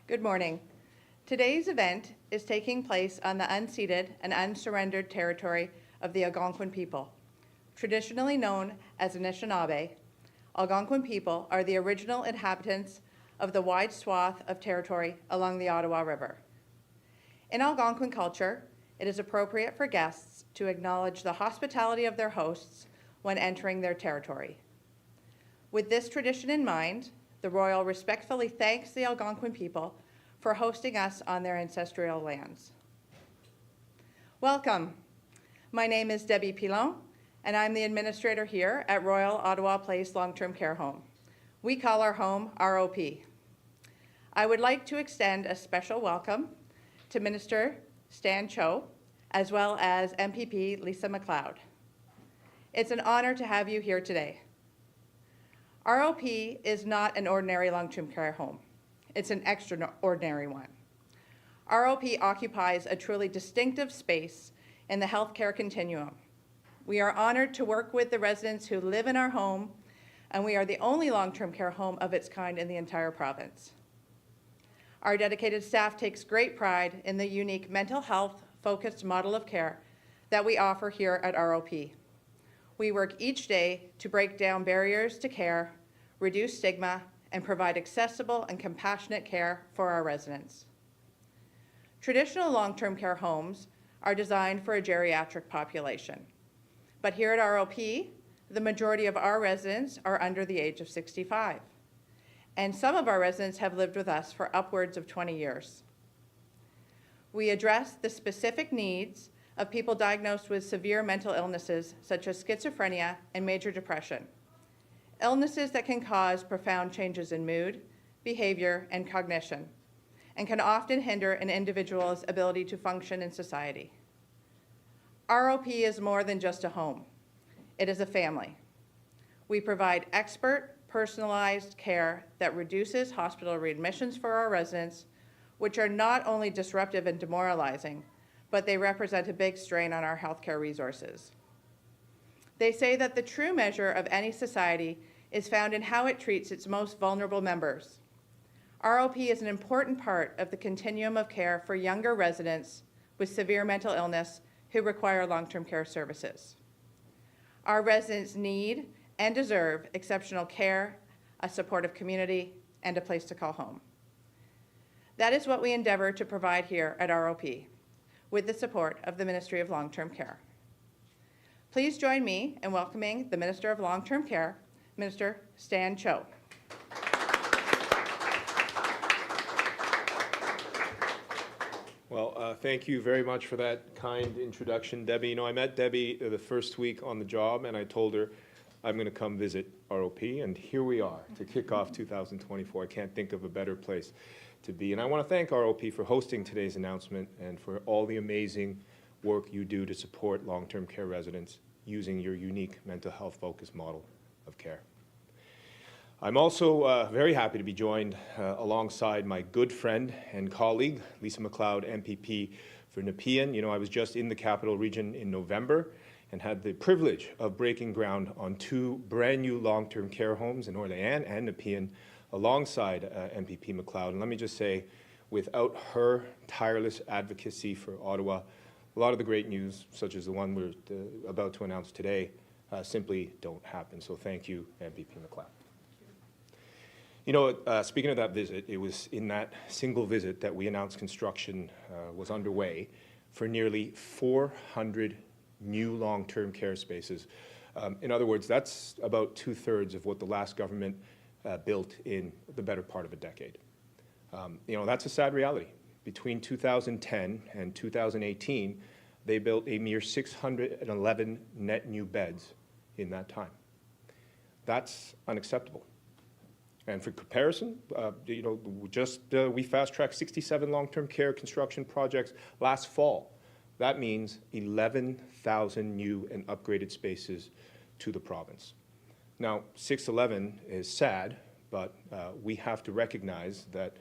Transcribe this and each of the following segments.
Good morning. Today's event is taking place on the unceded and unsurrendered territory of the Algonquin people. Traditionally known as Anishinaabe, Algonquin people are the original inhabitants of the wide swath of territory along the Ottawa River. In Algonquin culture, it is appropriate for guests to acknowledge the hospitality of their hosts when entering their territory. With this tradition in mind, the Royal respectfully thanks the Algonquin people for hosting us on their ancestral lands. Welcome. My name is Debbie Pilon, and I'm the administrator here at Royal Ottawa Place Long-Term Care Home. We call our home ROP. I would like to extend a special welcome to Minister Stan Cho, as well as MPP Lisa MacLeod. It's an honor to have you here today. ROP is not an ordinary long-term care home. It's an extraordinary one. ROP occupies a truly distinctive space in the healthcare continuum. We are honored to work with the residents who live in our home, and we are the only long-term care home of its kind in the entire province. Our dedicated staff takes great pride in the unique mental health-focused model of care that we offer here at ROP. We work each day to break down barriers to care, reduce stigma, and provide accessible and compassionate care for our residents. Traditional long-term care homes are designed for a geriatric population. But here at ROP, the majority of our residents are under the age of 65. And some of our residents have lived with us for upwards of 20 years. We address the specific needs of people diagnosed with severe mental illnesses such as schizophrenia and major depression, illnesses that can cause profound changes in mood, behavior, and cognition, and can often hinder an individual's ability to function in society. ROP is more than just a home. It is a family. We provide expert, personalized care that reduces hospital readmissions for our residents, which are not only disruptive and demoralizing, but they represent a big strain on our healthcare resources. They say that the true measure of any society is found in how it treats its most vulnerable members. ROP is an important part of the continuum of care for younger residents with severe mental illness who require long-term care services. Our residents need and deserve exceptional care, a supportive community, and a place to call home. That is what we endeavor to provide here at ROP, with the support of the Ministry of Long-Term Care. Please join me in welcoming the Minister of Long-Term Care, Minister Stan Cho. Well, thank you very much for that kind introduction, Debbie. You know, I met Debbie the first week on the job, and I told her I'm going to come visit ROP, and here we are to kick off 2024. I can't think of a better place to be. And I want to thank ROP for hosting today's announcement and for all the amazing work you do to support long-term care residents using your unique mental health focused model of care. I'm also very happy to be joined alongside my good friend and colleague, Lisa MacLeod, MPP for Nepean. You know, I was just in the Capital Region in November and had the privilege of breaking ground on two brand new long-term care homes in Orléans and Nepean alongside MPP MacLeod. And let me just say, without her tireless advocacy for Ottawa, a lot of the great news, such as the one we're about to announce today, simply don't happen. So thank you, MPP MacLeod. You know, speaking of that visit, it was in that single visit that we announced construction was underway for nearly 400 new long-term care spaces. In other words, that's about 2/3 of what the last government built in the better part of a decade. You know, that's a sad reality. Between 2010 and 2018, they built a mere 611 net new beds in that time. That's unacceptable. And for comparison, you know, we fast-tracked 67 long-term care construction projects last fall. That means 11,000 new and upgraded spaces to the province. Now, 611 is sad, but we have to recognize that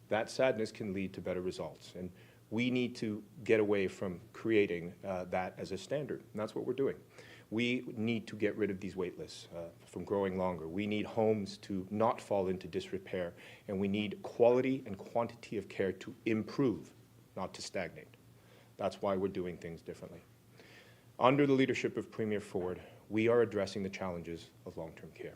that sadness can lead to better results. And we need to get away from creating that as a standard, and that's what we're doing. We need to get rid of these wait lists from growing longer. We need homes to not fall into disrepair, and we need quality and quantity of care to improve, not to stagnate. That's why we're doing things differently. Under the leadership of Premier Ford, we are addressing the challenges of long-term care.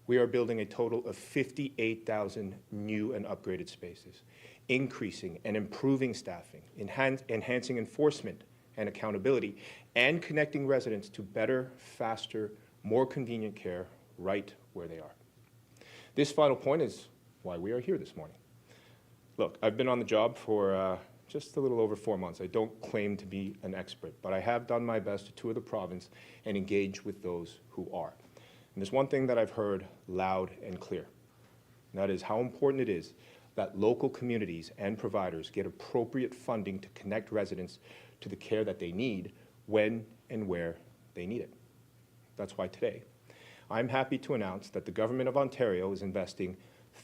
We are building a total of 58,000 new and upgraded spaces, increasing and improving staffing, enhancing enforcement and accountability, and connecting residents to better, faster, more convenient care right where they are. This final point is why we are here this morning. Look, I've been on the job for just a little over 4 months. I don't claim to be an expert, but I have done my best to tour the province and engage with those who are. And there's one thing that I've heard loud and clear, and that is how important it is that local communities and providers get appropriate funding to connect residents to the care that they need when and where they need it. That's why today, I'm happy to announce that the Government of Ontario is investing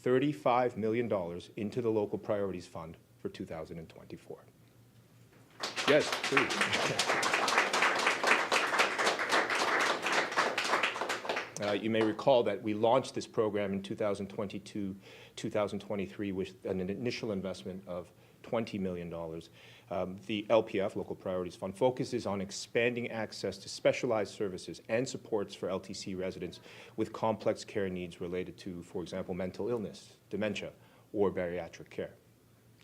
$35 million into the Local Priorities Fund for 2024. Yes, please. You may recall that we launched this program in 2022-2023 with an initial investment of $20 million. The LPF, Local Priorities Fund, focuses on expanding access to specialized services and supports for LTC residents with complex care needs related to, for example, mental illness, dementia, or bariatric care.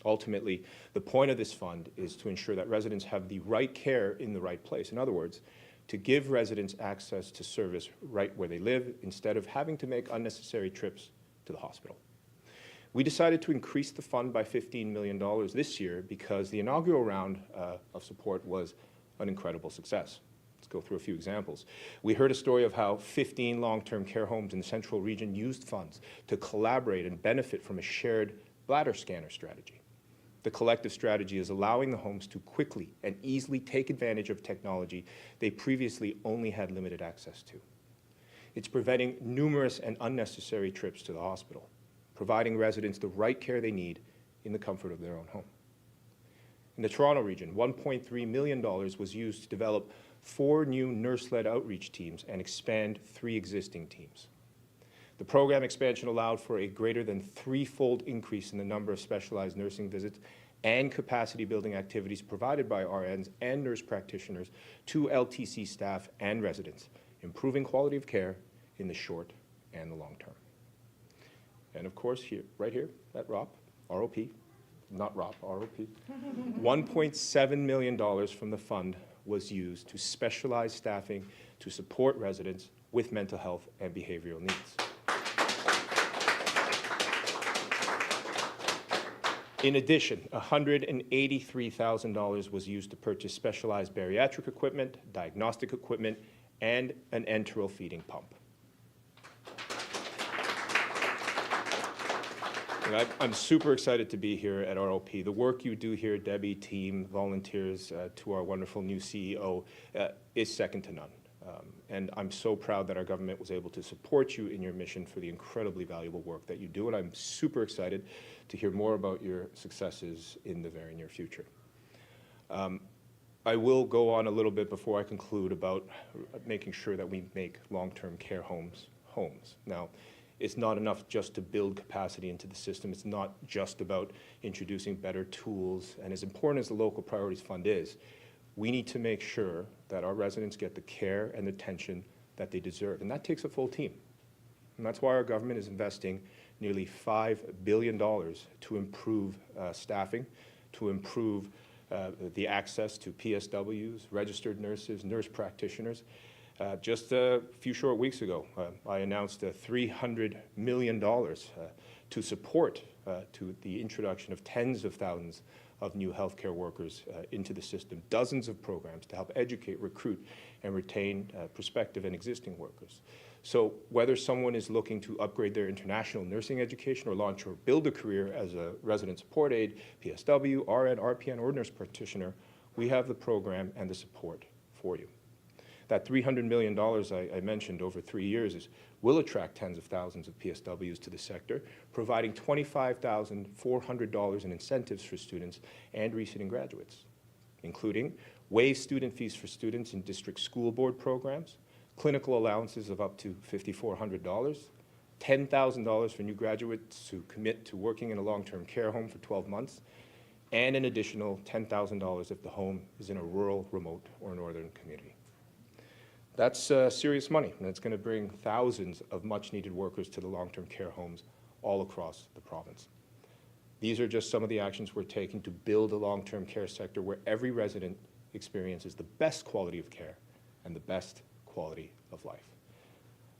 Ultimately, the point of this fund is to ensure that residents have the right care in the right place. In other words, to give residents access to service right where they live instead of having to make unnecessary trips to the hospital. We decided to increase the fund by $15 million this year because the inaugural round of support was an incredible success. Let's go through a few examples. We heard a story of how 15 long-term care homes in the Central Region used funds to collaborate and benefit from a shared bladder scanner strategy. The collective strategy is allowing the homes to quickly and easily take advantage of technology they previously only had limited access to. It's preventing numerous and unnecessary trips to the hospital, providing residents the right care they need in the comfort of their own home. In the Toronto region, $1.3 million was used to develop 4 new nurse-led outreach teams and expand 3 existing teams. The program expansion allowed for a greater than 3-fold increase in the number of specialized nursing visits and capacity-building activities provided by RNs and nurse practitioners to LTC staff and residents, improving quality of care in the short and the long term. And of course, here, right here at ROP, not ROP, ROP, $1.7 million from the fund was used to specialize staffing to support residents with mental health and behavioral needs. In addition, $183,000 was used to purchase specialized bariatric equipment, diagnostic equipment, and an enteral feeding pump. And I'm super excited to be here at ROP. The work you do here, Debbie, team, volunteers, to our wonderful new CEO, is second to none. And I'm so proud that our government was able to support you in your mission for the incredibly valuable work that you do. And I'm super excited to hear more about your successes in the very near future. I will go on a little bit before I conclude about making sure that we make long-term care homes homes. Now, it's not enough just to build capacity into the system. It's not just about introducing better tools. And as important as the Local Priorities Fund is, we need to make sure that our residents get the care and the attention that they deserve. And that takes a full team. And that's why our government is investing nearly $5 billion to improve staffing, to improve the access to PSWs, registered nurses, nurse practitioners. Just a few short weeks ago, I announced $300 million to support to the introduction of tens of thousands of new healthcare workers into the system, dozens of programs to help educate, recruit, and retain prospective and existing workers. So whether someone is looking to upgrade their international nursing education or launch or build a career as a resident support aide, PSW, RN, RPN, or nurse practitioner, we have the program and the support for you. That $300 million I mentioned over 3 years will attract tens of thousands of PSWs to the sector, providing $25,400 in incentives for students and recent graduates, including waive student fees for students in district school board programs, clinical allowances of up to $5,400, $10,000 for new graduates who commit to working in a long-term care home for 12 months, and an additional $10,000 if the home is in a rural, remote, or northern community. That's serious money, and it's going to bring thousands of much-needed workers to the long-term care homes all across the province. These are just some of the actions we're taking to build a long-term care sector where every resident experiences the best quality of care and the best quality of life.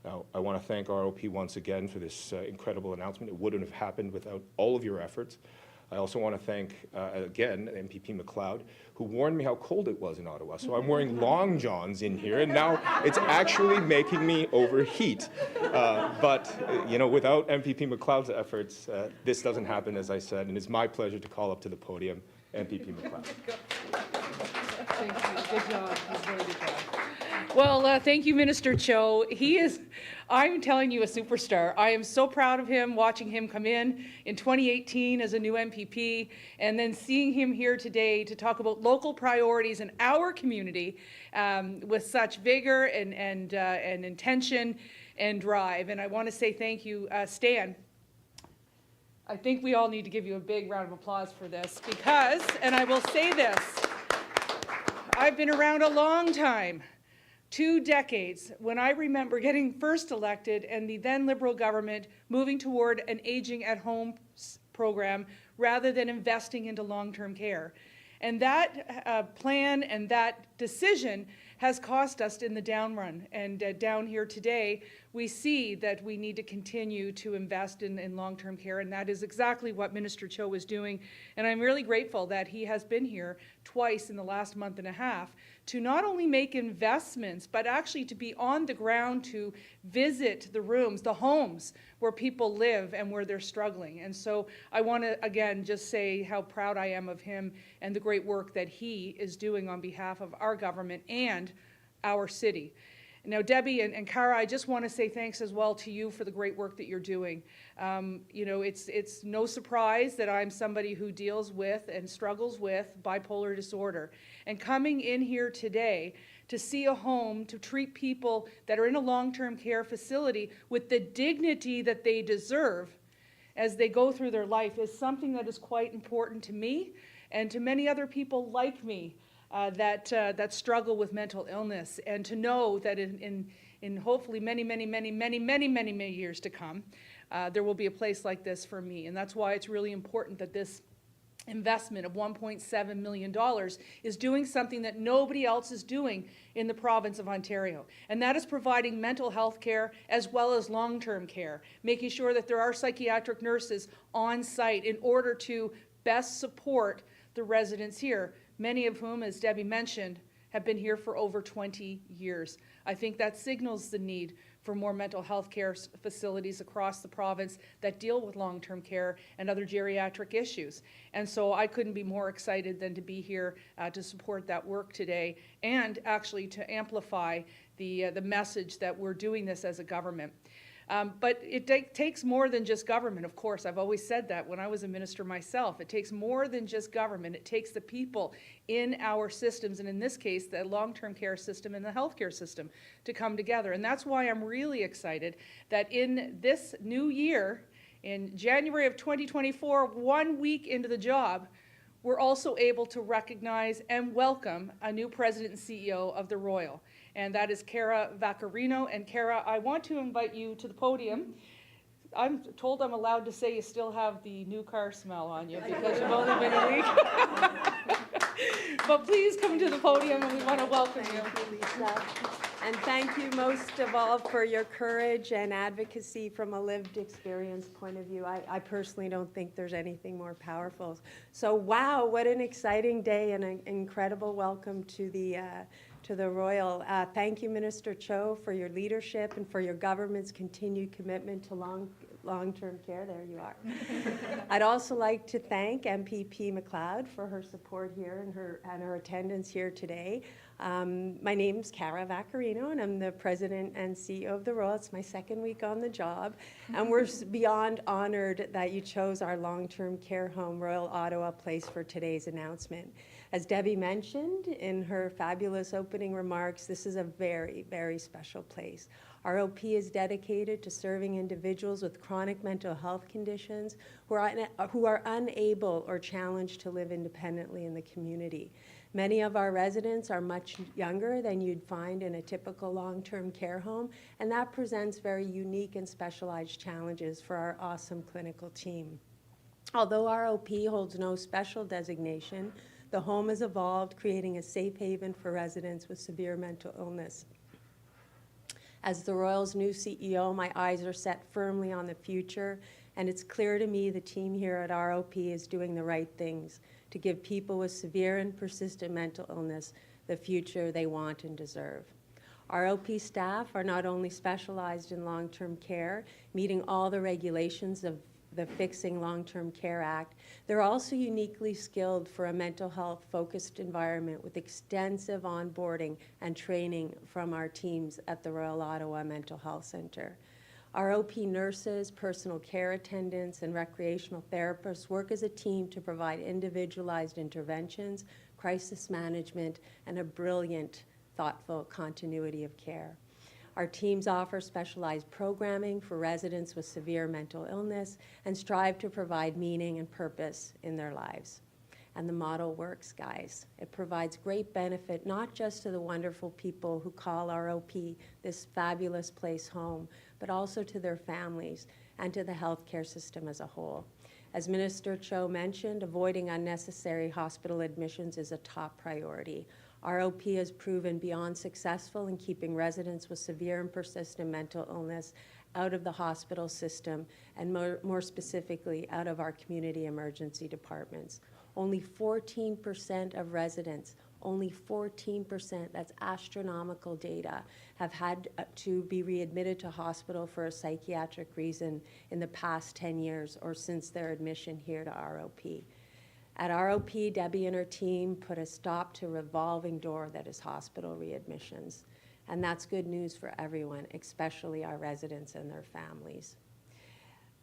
Now, I want to thank ROP once again for this incredible announcement. It wouldn't have happened without all of your efforts. I also want to thank, again, MPP MacLeod, who warned me how cold it was in Ottawa. So I'm wearing long johns in here, and now it's actually making me overheat. But you know, without MPP MacLeod's efforts, this doesn't happen, as I said, and it's my pleasure to call up to the podium MPP MacLeod. Thank you. Good job. Very good job. Well, thank you, Minister Cho. He is, I'm telling you, a superstar. I am so proud of him, watching him come in 2018 as a new MPP, and then seeing him here today to talk about local priorities in our community with such vigor and intention and drive. And I want to say thank you, Stan. I think we all need to give you a big round of applause for this because, and I will say this, I've been around a long time. 2 decades, when I remember getting first elected and the then Liberal government moving toward an aging at home program rather than investing into long-term care. And that plan and that decision has cost us in the down run. And down here today, we see that we need to continue to invest in long-term care, and that is exactly what Minister Cho is doing. And I'm really grateful that he has been here twice in the last month and a half to not only make investments, but actually to be on the ground to visit the rooms, the homes where people live and where they're struggling. And so I want to, again, just say how proud I am of him and the great work that he is doing on behalf of our government and our city. Now, Debbie and Cara, I just want to say thanks as well to you for the great work that you're doing. You know, it's no surprise that I'm somebody who deals with and struggles with bipolar disorder. And coming in here today to see a home, to treat people that are in a long-term care facility with the dignity that they deserve as they go through their life is something that is quite important to me and to many other people like me. That struggle with mental illness, and to know that in hopefully many years to come, there will be a place like this for me. And that's why it's really important that this investment of $1.7 million is doing something that nobody else is doing in the province of Ontario. And that is providing mental health care as well as long-term care, making sure that there are psychiatric nurses on site in order to best support the residents here, many of whom, as Debbie mentioned, have been here for over 20 years. I think that signals the need for more mental health care facilities across the province that deal with long-term care and other geriatric issues. And so I couldn't be more excited than to be here to support that work today and actually to amplify the message that we're doing this as a government. But it takes more than just government, of course. I've always said that when I was a minister myself. It takes more than just government. It takes the people in our systems, and in this case, the long-term care system and the healthcare system, to come together. And that's why I'm really excited that in this new year, in January of 2024, 1 week into the job, we're also able to recognize and welcome a new president and CEO of the Royal. And that is Cara Vaccarino. And Cara, I want to invite you to the podium. I'm told I'm allowed to say you still have the new car smell on you because you've only been a week. But please come to the podium, and we want to welcome you. Thank you, Lisa. And thank you most of all for your courage and advocacy from a lived experience point of view. I personally don't think there's anything more powerful. So wow, what an exciting day and an incredible welcome to the Royal. Thank you, Minister Cho, for your leadership and for your government's continued commitment to long-term care. There you are. I'd also like to thank MPP MacLeod for her support here and her attendance here today. My name's Cara Vaccarino, and I'm the President and CEO of the Royal. It's my second week on the job, and we're beyond honored that you chose our long-term care home, Royal Ottawa Place, for today's announcement. As Debbie mentioned in her fabulous opening remarks, this is a very, very special place. ROP is dedicated to serving individuals with chronic mental health conditions who are unable or challenged to live independently in the community. Many of our residents are much younger than you'd find in a typical long-term care home, and that presents very unique and specialized challenges for our awesome clinical team. Although ROP holds no special designation, the home has evolved, creating a safe haven for residents with severe mental illness. As the Royal's new CEO, my eyes are set firmly on the future, and it's clear to me the team here at ROP is doing the right things to give people with severe and persistent mental illness the future they want and deserve. ROP staff are not only specialized in long-term care, meeting all the regulations of the Fixing Long-Term Care Act, they're also uniquely skilled for a mental health-focused environment with extensive onboarding and training from our teams at the Royal Ottawa Mental Health Centre. ROP nurses, personal care attendants, and recreational therapists work as a team to provide individualized interventions, crisis management, and a brilliant, thoughtful continuity of care. Our teams offer specialized programming for residents with severe mental illness and strive to provide meaning and purpose in their lives. And the model works, guys. It provides great benefit not just to the wonderful people who call ROP this fabulous place home, but also to their families and to the healthcare system as a whole. As Minister Cho mentioned, avoiding unnecessary hospital admissions is a top priority. ROP has proven beyond successful in keeping residents with severe and persistent mental illness out of the hospital system, and more specifically, out of our community emergency departments. Only 14% of residents, only 14%, that's astronomical data, have had to be readmitted to hospital for a psychiatric reason in the past 10 years or since their admission here to ROP. At ROP, Debbie and her team put a stop to a revolving door that is hospital readmissions. And that's good news for everyone, especially our residents and their families.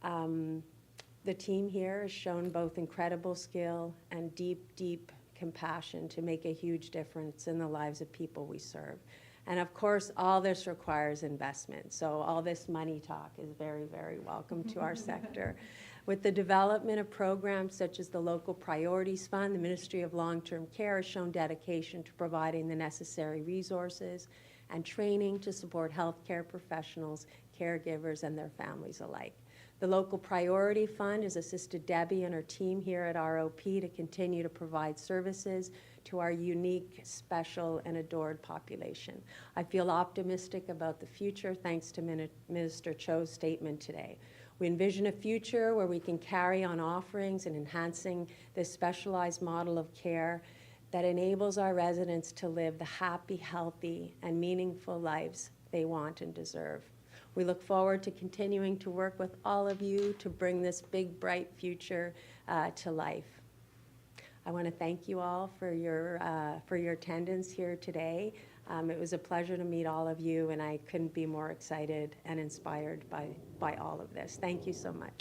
The team here has shown both incredible skill and deep, deep compassion to make a huge difference in the lives of people we serve. And of course, all this requires investment. So all this money talk is very, very welcome to our sector. With the development of programs such as the Local Priorities Fund, the Ministry of Long-Term Care has shown dedication to providing the necessary resources and training to support healthcare professionals, caregivers, and their families alike. The Local Priority Fund has assisted Debbie and her team here at ROP to continue to provide services to our unique, special, and adored population. I feel optimistic about the future thanks to Minister Cho's statement today. We envision a future where we can carry on offerings and enhancing this specialized model of care that enables our residents to live the happy, healthy, and meaningful lives they want and deserve. We look forward to continuing to work with all of you to bring this big, bright future to life. I want to thank you all for your attendance here today. It was a pleasure to meet all of you, and I couldn't be more excited and inspired by all of this. Thank you so much.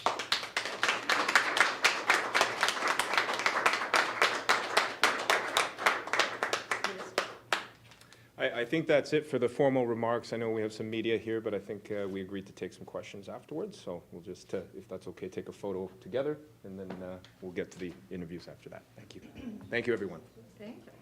I think that's it for the formal remarks. I know we have some media here, but I think we agreed to take some questions afterwards. So we'll just, if that's okay, take a photo together, and then we'll get to the interviews after that. Thank you. Thank you, everyone. Thank you.